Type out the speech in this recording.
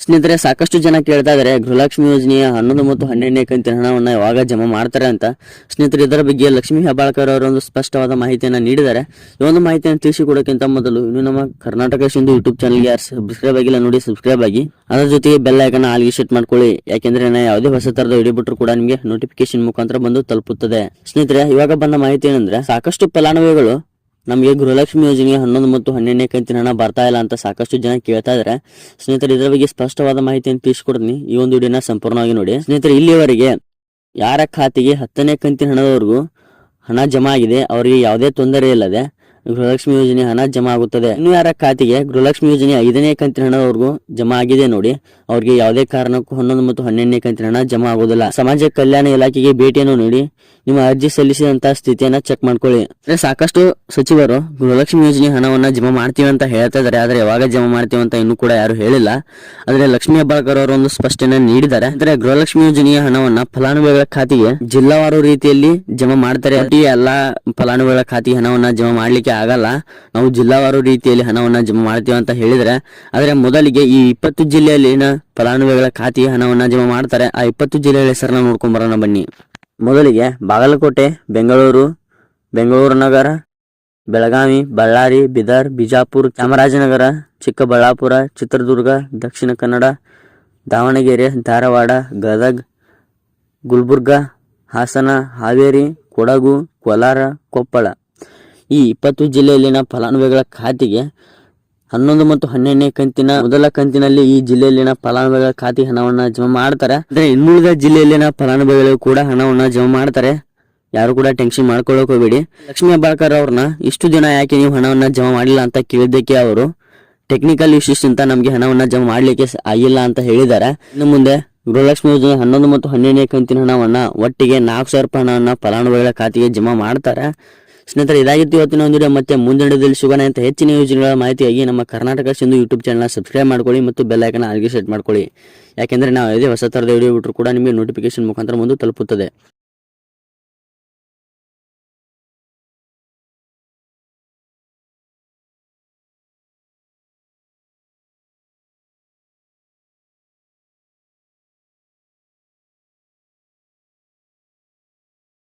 ಸ್ನೇಹಿತರೆ, ಸಾಕಷ್ಟು ಜನ ಕೇಳ್ತಾ ಇದಾರೆ ಗೃಹಲಕ್ಷ್ಮಿ ಯೋಜನೆಯ 11 ಮತ್ತು 12ನೇ ಕಂತಿನ ಹಣವನ್ನು ಯಾವಾಗ ಜಮಾ ಮಾಡ್ತಾರೆ ಅಂತ. ಸ್ನೇಹಿತರೆ, ಇದರ ಬಗ್ಗೆ ಲಕ್ಷ್ಮೀ ಹೆಬ್ಬಾಳ್ಕರ್ ಅವರು ಒಂದು ಸ್ಪಷ್ಟವಾದ ಮಾಹಿತಿಯನ್ನು ನೀಡಿದ್ದಾರೆ. ಈ ಒಂದು ಮಾಹಿತಿಯನ್ನು ತಿಳಿಸಿಕೊಡೋಕ್ಕಿಂತ ಮೊದಲು ಇನ್ನು ನಮ್ಮ ಕರ್ನಾಟಕ ಸಿಂಧು ಯೂಟ್ಯೂಬ್ ಚಾನಲ್ಗೆ ಯಾರು ಸಬ್ಸ್ಕ್ರೈಬ್ ಆಗಿಲ್ಲ ನೋಡಿ ಸಬ್ಸ್ಕ್ರೈಬ್ ಆಗಿ, ಅದರ ಜೊತೆಗೆ ಬೆಲ್ ಐಕಾನ್ ಆಲ್ಗೆ ಸೆಟ್ ಮಾಡ್ಕೊಳ್ಳಿ. ಯಾಕೆಂದ್ರೆ ನಾನು ಯಾವುದೇ ಹೊಸ ತರದ ವಿಡಿಯೋ ಬಿಟ್ಟರು ಕೂಡ ನಿಮಗೆ ನೋಟಿಫಿಕೇಶನ್ ಮುಖಾಂತರ ಬಂದು ತಲುಪುತ್ತದೆ. ಸ್ನೇಹಿತರೆ, ಇವಾಗ ಬಂದ ಮಾಹಿತಿ ಏನಂದ್ರೆ, ಸಾಕಷ್ಟು ಫಲಾನುಭವಿಗಳು ನಮಗೆ ಗೃಹಲಕ್ಷ್ಮಿ ಯೋಜನೆಗೆ 11 ಮತ್ತು 12ನೇ ಕಂತಿನ ಹಣ ಬರ್ತಾ ಇಲ್ಲ ಅಂತ ಸಾಕಷ್ಟು ಜನ ಕೇಳ್ತಾ ಇದಾರೆ. ಸ್ನೇಹಿತರೆ, ಇದರ ಬಗ್ಗೆ ಸ್ಪಷ್ಟವಾದ ಮಾಹಿತಿಯನ್ನು ತಿಳಿಸ್ಕೊಡ್ತೀನಿ. ಈ ಒಂದು ವಿಡಿಯೋನ ಸಂಪೂರ್ಣವಾಗಿ ನೋಡಿ. ಸ್ನೇಹಿತರೆ, ಇಲ್ಲಿಯವರೆಗೆ ಯಾರ ಖಾತೆಗೆ 10ನೇ ಕಂತಿನ ಹಣದವರೆಗೂ ಹಣ ಜಮಾ ಆಗಿದೆ ಅವರಿಗೆ ಯಾವುದೇ ತೊಂದರೆ ಇಲ್ಲದೆ ಗೃಹಲಕ್ಷ್ಮಿ ಯೋಜನೆ ಹಣ ಜಮಾ ಆಗುತ್ತದೆ. ಇನ್ನು ಯಾರ ಖಾತೆಗೆ ಗೃಹಲಕ್ಷ್ಮಿ ಯೋಜನೆ 5ನೇ ಕಂತಿನ ಹಣದವರೆಗೂ ಜಮಾ ಆಗಿದೆ ನೋಡಿ, ಅವರಿಗೆ ಯಾವುದೇ ಕಾರಣಕ್ಕೂ 11 ಮತ್ತು 12ನೇ ಕಂತಿನ ಹಣ ಜಮಾ ಆಗುವುದಿಲ್ಲ. ಸಮಾಜ ಕಲ್ಯಾಣ ಇಲಾಖೆಗೆ ಭೇಟಿಯನ್ನು ನೀಡಿ ನಿಮ್ಮ ಅರ್ಜಿ ಸಲ್ಲಿಸಿದಂತಹ ಸ್ಥಿತಿಯನ್ನ ಚೆಕ್ ಮಾಡ್ಕೊಳ್ಳಿ. ಸಾಕಷ್ಟು ಸಚಿವರು ಗೃಹಲಕ್ಷ್ಮಿ ಯೋಜನೆ ಹಣವನ್ನ ಜಮಾ ಮಾಡ್ತೀವಿ ಅಂತ ಹೇಳ್ತಾ ಇದಾರೆ, ಆದ್ರೆ ಯಾವಾಗ ಜಮಾ ಮಾಡ್ತೀವಿ ಅಂತ ಇನ್ನೂ ಕೂಡ ಯಾರು ಹೇಳಿಲ್ಲ. ಆದ್ರೆ ಲಕ್ಷ್ಮೀ ಹೆಬ್ಬಾಳ್ಕರ್ ಅವರು ಒಂದು ಸ್ಪಷ್ಟನೆ ನೀಡಿದ್ದಾರೆ. ಅಂದ್ರೆ ಗೃಹಲಕ್ಷ್ಮಿ ಯೋಜನೆಯ ಹಣವನ್ನ ಫಲಾನುಭವಿಗಳ ಖಾತೆಗೆ ಜಿಲ್ಲಾವಾರು ರೀತಿಯಲ್ಲಿ ಜಮಾ ಮಾಡ್ತಾರೆ. ಎಲ್ಲಾ ಫಲಾನುಭವಿಗಳ ಖಾತೆಗೆ ಹಣವನ್ನ ಜಮಾ ಮಾಡ್ಲಿಕ್ಕೆ ಆಗಲ್ಲ, ನಾವು ಜಿಲ್ಲಾವಾರು ರೀತಿಯಲ್ಲಿ ಹಣವನ್ನ ಜಮಾ ಮಾಡ್ತೀವಿ ಅಂತ ಹೇಳಿದ್ರೆ. ಆದ್ರೆ ಮೊದಲಿಗೆ ಈ 20 ಜಿಲ್ಲೆಯಲ್ಲಿನ ಫಲಾನುಭವಿಗಳ ಖಾತೆಗೆ ಹಣವನ್ನ ಜಮಾ ಮಾಡ್ತಾರೆ. ಆ 20 ಜಿಲ್ಲೆಗಳ ಹೆಸರನ್ನ ನೋಡ್ಕೊಂಡ್ ಬರೋಣ ಬನ್ನಿ. ಮೊದಲಿಗೆ ಬಾಗಲಕೋಟೆ, ಬೆಂಗಳೂರು ನಗರ, ಬೆಳಗಾವಿ, ಬಳ್ಳಾರಿ, ಬೀದರ್, ಬಿಜಾಪುರ, ಚಾಮರಾಜನಗರ, ಚಿಕ್ಕಬಳ್ಳಾಪುರ, ಚಿತ್ರದುರ್ಗ, ದಕ್ಷಿಣ ಕನ್ನಡ, ದಾವಣಗೆರೆ, ಧಾರವಾಡ, ಗದಗ್, ಗುಲ್ಬರ್ಗ, ಹಾಸನ, ಹಾವೇರಿ, ಕೊಡಗು, ಕೋಲಾರ, ಕೊಪ್ಪಳ. ಈ 20 ಜಿಲ್ಲೆಯಲ್ಲಿನ ಫಲಾನುಭವಿಗಳ ಖಾತೆಗೆ 11 ಮತ್ತು 12ನೇ ಕಂತಿನ ಮೊದಲ ಕಂತಿನಲ್ಲಿ ಈ ಜಿಲ್ಲೆಯಲ್ಲಿನ ಫಲಾನುಭವಿಗಳ ಖಾತೆ ಹಣವನ್ನ ಜಮಾ ಮಾಡ್ತಾರೆ. ಅಂದ್ರೆ ಇನ್ನುಳಿದ ಜಿಲ್ಲೆಯಲ್ಲಿನ ಫಲಾನುಭವಿಗಳು ಕೂಡ ಹಣವನ್ನ ಜಮಾ ಮಾಡ್ತಾರೆ. ಯಾರು ಕೂಡ ಟೆನ್ಷನ್ ಮಾಡ್ಕೊಳ್ಳೋಕೆ ಹೋಗಬೇಡಿ. ಲಕ್ಷ್ಮೀ ಹೆಬ್ಬಾಳ್ಕರ್ ಅವ್ರನ್ನ ಇಷ್ಟು ದಿನ ಯಾಕೆ ನೀವು ಹಣವನ್ನ ಜಮಾ ಮಾಡಿಲ್ಲ ಅಂತ ಕೇಳಿದ್ದಕ್ಕೆ ಅವರು ಟೆಕ್ನಿಕಲ್ ಇಶ್ಯೂಸ್ ಅಂತ ನಮಗೆ ಹಣವನ್ನ ಜಮಾ ಮಾಡ್ಲಿಕ್ಕೆ ಆಗಿಲ್ಲ ಅಂತ ಹೇಳಿದ್ದಾರೆ. ಇನ್ನು ಮುಂದೆ ಗೃಹಲಕ್ಷ್ಮಿ ಯೋಜನೆ 11 ಮತ್ತು 12ನೇ ಕಂತಿನ ಹಣವನ್ನ ಒಟ್ಟಿಗೆ 4,000 ರೂಪಾಯಿ ಹಣವನ್ನ ಫಲಾನುಭವಿಗಳ ಖಾತೆಗೆ ಜಮಾ ಮಾಡ್ತಾರೆ. ಸ್ನೇಹಿತರೆ, ಇದಾಗಿತ್ತು ಇವತ್ತಿನ ಒಂದು ವಿಡಿಯೋ. ಮತ್ತೆ ಮುಂದಿನ ವಿಡಿಯೋದಲ್ಲಿ ಸಿಗೋಣ. ಅಂತ ಹೆಚ್ಚಿನ ಯೋಜನೆಗಳ ಮಾಹಿತಿಯಾಗಿ ನಮ್ಮ Karnataka Sindhu YouTube channel subscribe ಮಾಡ್ಕೊಳ್ಳಿ ಮತ್ತು ಬೆಲ್ ಐಕಾನ್ ಆಲ್ಗೆ ಸೆಟ್ ಮಾಡ್ಕೊಳ್ಳಿ. ಯಾಕೆಂದ್ರೆ ನಾವು ಯಾವುದೇ ಹೊಸ ತರದ ವಿಡಿಯೋ ಬಿಟ್ಟರು ಕೂಡ ನಿಮಗೆ ನೋಟಿಫಿಕೇಶನ್ ಮುಖಾಂತರ ಮುಂದೆ ತಲುಪುತ್ತದೆ.